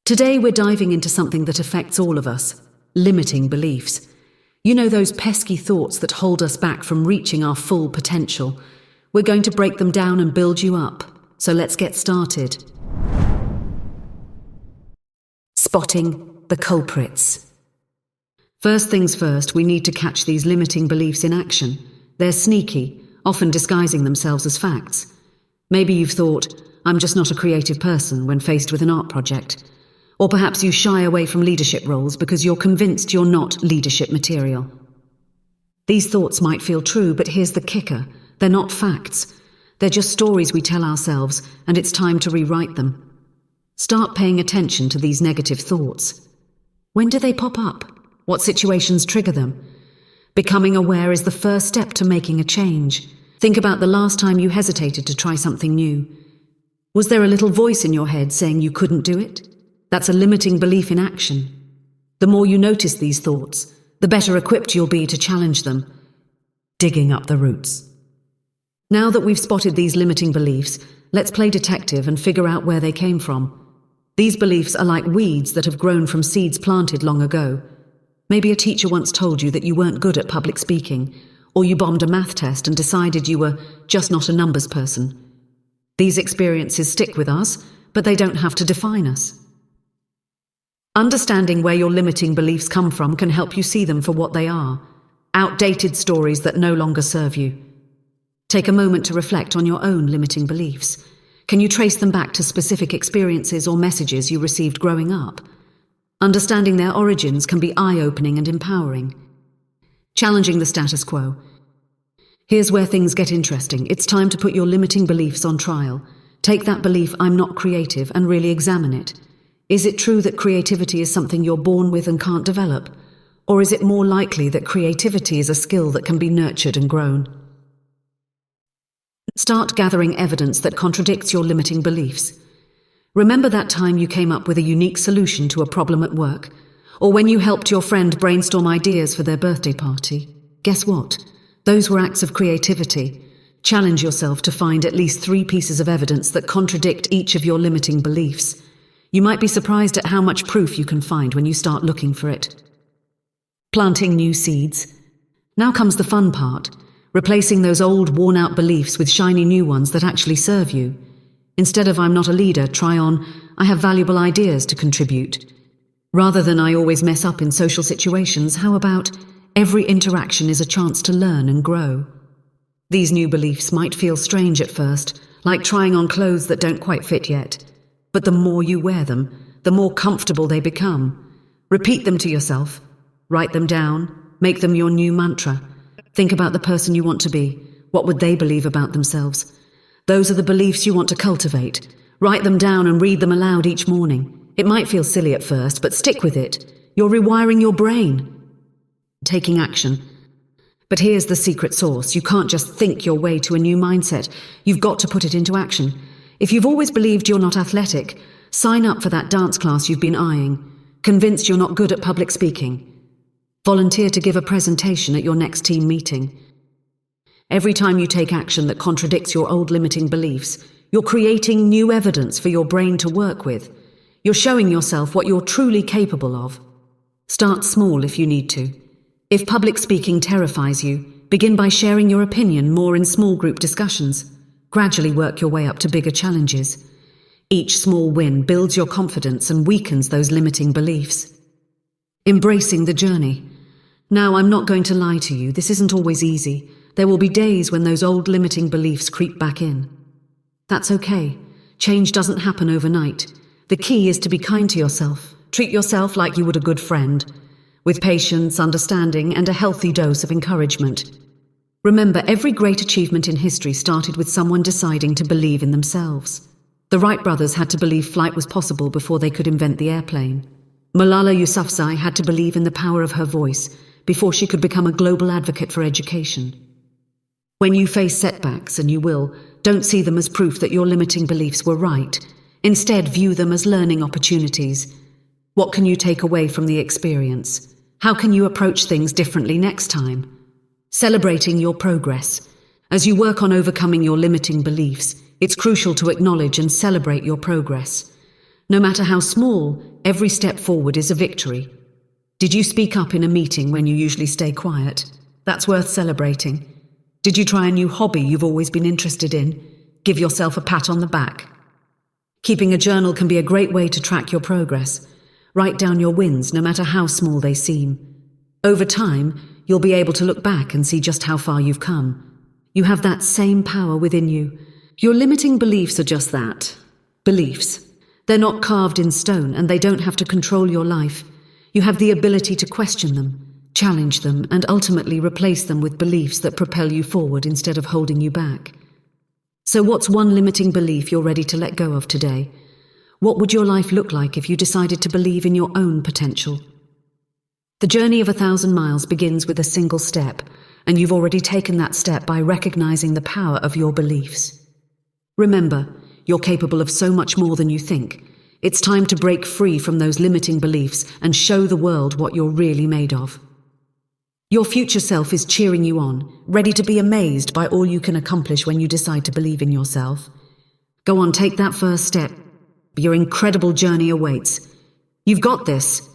Today we're diving into something that affects all of us, limiting beliefs. You know, those pesky thoughts that hold us back from reaching our full potential. We're going to break them down and build you up. So let's get started. Spotting the culprits. First things first, we need to catch these limiting beliefs in action. They're sneaky, often disguising themselves as facts. Maybe you've thought, I'm just not a creative person when faced with an art project. Or perhaps you shy away from leadership roles because you're convinced you're not leadership material. These thoughts might feel true, but here's the kicker. They're not facts. They're just stories we tell ourselves, and it's time to rewrite them. Start paying attention to these negative thoughts. When do they pop up? What situations trigger them? Becoming aware is the first step to making a change. Think about the last time you hesitated to try something new. Was there a little voice in your head saying you couldn't do it? That's a limiting belief in action. The more you notice these thoughts, the better equipped you'll be to challenge them. Digging up the roots. Now that we've spotted these limiting beliefs, let's play detective and figure out where they came from. These beliefs are like weeds that have grown from seeds planted long ago. Maybe a teacher once told you that you weren't good at public speaking, or you bombed a math test and decided you were just not a numbers person. These experiences stick with us, but they don't have to define us. Understanding where your limiting beliefs come from can help you see them for what they are, outdated stories that no longer serve you. Take a moment to reflect on your own limiting beliefs. Can you trace them back to specific experiences or messages you received growing up? Understanding their origins can be eye-opening and empowering. Challenging the status quo. Here's where things get interesting. It's time to put your limiting beliefs on trial. Take that belief, I'm not creative, and really examine it. Is it true that creativity is something you're born with and can't develop? Or is it more likely that creativity is a skill that can be nurtured and grown? Start gathering evidence that contradicts your limiting beliefs. Remember that time you came up with a unique solution to a problem at work, or when you helped your friend brainstorm ideas for their birthday party. Guess what? Those were acts of creativity. Challenge yourself to find at least 3 pieces of evidence that contradict each of your limiting beliefs. You might be surprised at how much proof you can find when you start looking for it. Planting new seeds. Now comes the fun part, replacing those old, worn-out beliefs with shiny new ones that actually serve you. Instead of I'm not a leader, try on I have valuable ideas to contribute. Rather than I always mess up in social situations, how about every interaction is a chance to learn and grow? These new beliefs might feel strange at first, like trying on clothes that don't quite fit yet. But the more you wear them, the more comfortable they become. Repeat them to yourself. Write them down. Make them your new mantra. Think about the person you want to be. What would they believe about themselves? Those are the beliefs you want to cultivate. Write them down and read them aloud each morning. It might feel silly at first, but stick with it. You're rewiring your brain. Taking action. But here's the secret sauce. You can't just think your way to a new mindset. You've got to put it into action. If you've always believed you're not athletic, sign up for that dance class you've been eyeing. Convinced you're not good at public speaking, volunteer to give a presentation at your next team meeting. Every time you take action that contradicts your old limiting beliefs, you're creating new evidence for your brain to work with. You're showing yourself what you're truly capable of. Start small if you need to. If public speaking terrifies you, begin by sharing your opinion more in small group discussions. Gradually work your way up to bigger challenges. Each small win builds your confidence and weakens those limiting beliefs. Embracing the journey. Now, I'm not going to lie to you, this isn't always easy. There will be days when those old limiting beliefs creep back in. That's okay. Change doesn't happen overnight. The key is to be kind to yourself. Treat yourself like you would a good friend, with patience, understanding, and a healthy dose of encouragement. Remember, every great achievement in history started with someone deciding to believe in themselves. The Wright brothers had to believe flight was possible before they could invent the airplane. Malala Yousafzai had to believe in the power of her voice before she could become a global advocate for education. When you face setbacks, and you will, don't see them as proof that your limiting beliefs were right. Instead, view them as learning opportunities. What can you take away from the experience? How can you approach things differently next time? Celebrating your progress. As you work on overcoming your limiting beliefs, it's crucial to acknowledge and celebrate your progress. No matter how small, every step forward is a victory. Did you speak up in a meeting when you usually stay quiet? That's worth celebrating. Did you try a new hobby you've always been interested in? Give yourself a pat on the back. Keeping a journal can be a great way to track your progress. Write down your wins, no matter how small they seem. Over time, you'll be able to look back and see just how far you've come. You have that same power within you. Your limiting beliefs are just that. Beliefs. They're not carved in stone, and they don't have to control your life. You have the ability to question them, challenge them, and ultimately replace them with beliefs that propel you forward instead of holding you back. So what's one limiting belief you're ready to let go of today? What would your life look like if you decided to believe in your own potential? The journey of 1,000 miles begins with a single step, and you've already taken that step by recognizing the power of your beliefs. Remember, you're capable of so much more than you think. It's time to break free from those limiting beliefs and show the world what you're really made of. Your future self is cheering you on, ready to be amazed by all you can accomplish when you decide to believe in yourself. Go on, take that first step. Your incredible journey awaits. You've got this.